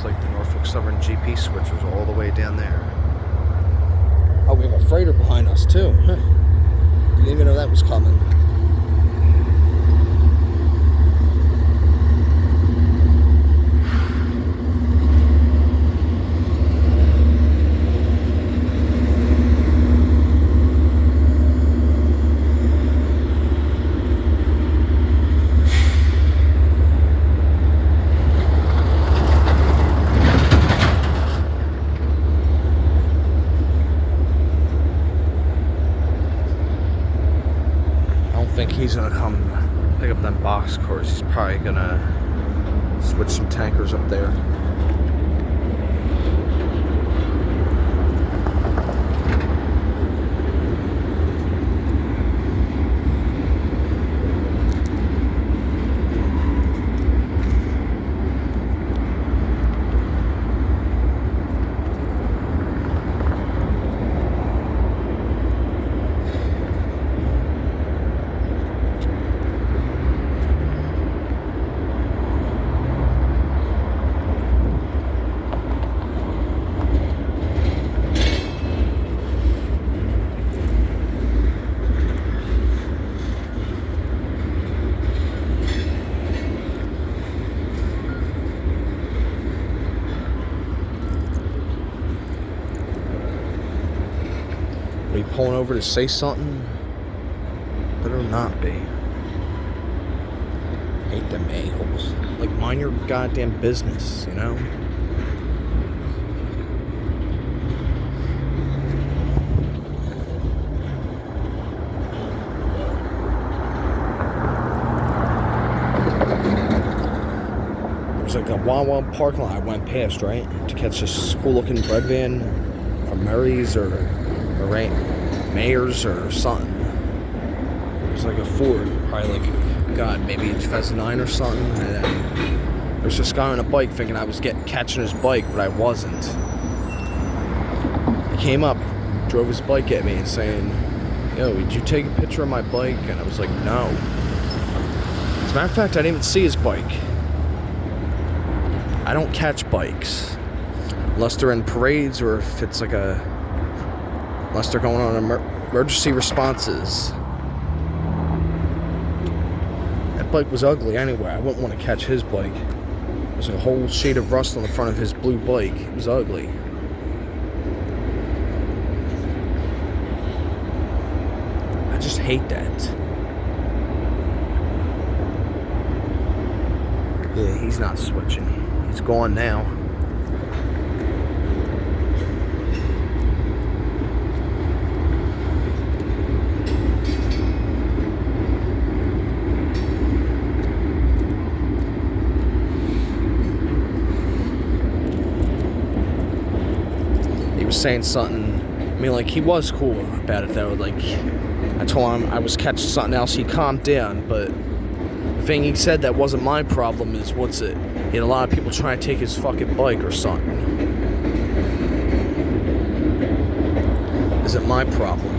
Looks like the Norfolk Southern GP switcher's all the way down there. Oh, we have a freighter behind us too. Huh. Didn't even know that was coming. He's gonna come pick up them box cars. He's probably gonna switch some tankers up there. Are you pulling over to say something? Better not be. Hate them a-holes. Like, mind your goddamn business, you know? There's like a Wawa parking lot I went past, right? To catch this cool-looking bread van from Murray's or Mayors or something. It was like a Ford, probably like, God, maybe 2009 or something. And there was this guy on a bike thinking I was catching his bike, but I wasn't. He came up, drove his bike at me and saying, "Yo, did you take a picture of my bike?" And I was like, "No." As a matter of fact, I didn't even see his bike. I don't catch bikes unless they're in parades or if it's like unless they're going on emergency responses. That bike was ugly anyway. I wouldn't want to catch his bike. There's a whole shade of rust on the front of his blue bike. It was ugly. I just hate that. Yeah, he's not switching. He's gone now. Saying something, I mean, like, he was cool about it though. Like, I told him I was catching something else, he calmed down, but the thing he said that wasn't my problem is, he had a lot of people trying to take his fucking bike or something. Isn't my problem.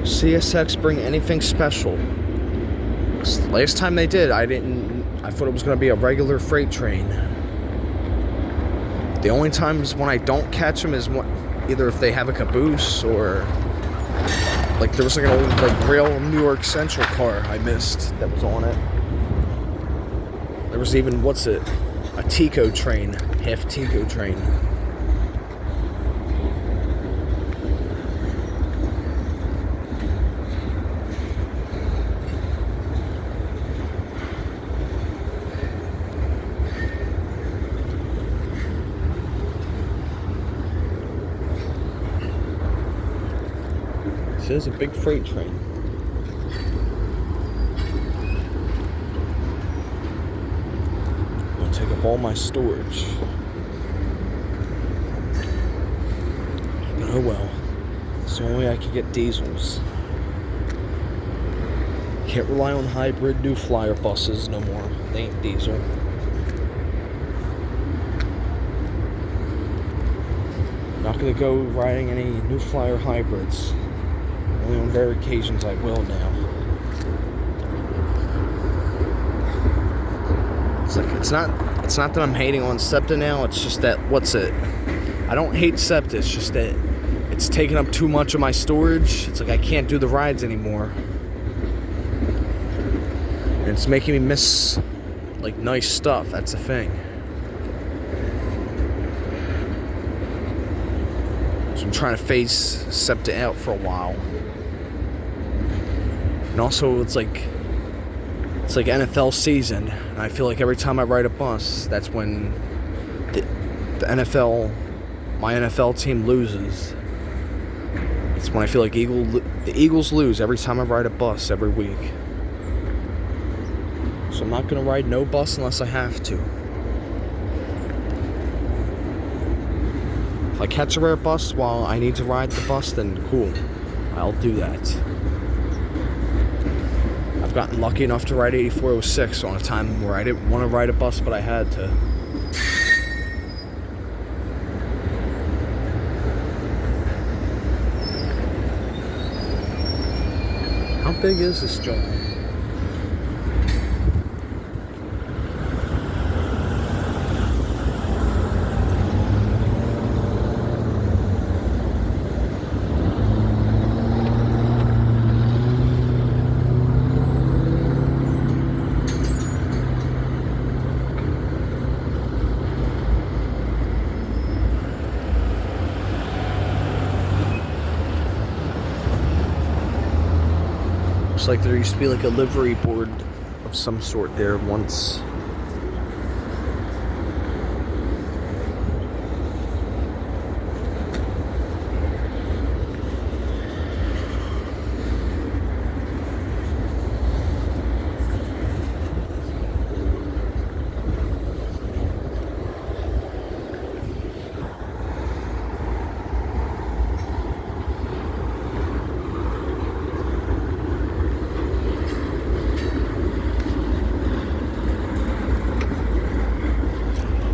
CSX bring anything special? Last time they did, I thought it was going to be a regular freight train. The only times when I don't catch them is either if they have a caboose or like there was like an old like rail New York Central car I missed that was on it. There was even, a Tico train, half Tico train. This is a big freight train. I'm gonna take up all my storage. But oh well. It's the only way I could get diesels. Can't rely on hybrid New Flyer buses no more. They ain't diesel. Not gonna go riding any New Flyer hybrids. Only on rare occasions I will now. It's not that I'm hating on SEPTA now, it's just that I don't hate SEPTA, it's just that it's taking up too much of my storage. It's like I can't do the rides anymore. And it's making me miss like nice stuff, that's the thing. So I'm trying to phase SEPTA out for a while. And also it's like NFL season, and I feel like every time I ride a bus, that's when my NFL team loses. It's when I feel like the Eagles lose every time I ride a bus every week. So I'm not gonna ride no bus unless I have to. If I catch a rare bus while I need to ride the bus, then cool, I'll do that. I've gotten lucky enough to ride 8406 on a time where I didn't want to ride a bus, but I had to. How big is this joint? Looks like there used to be like a livery board of some sort there once.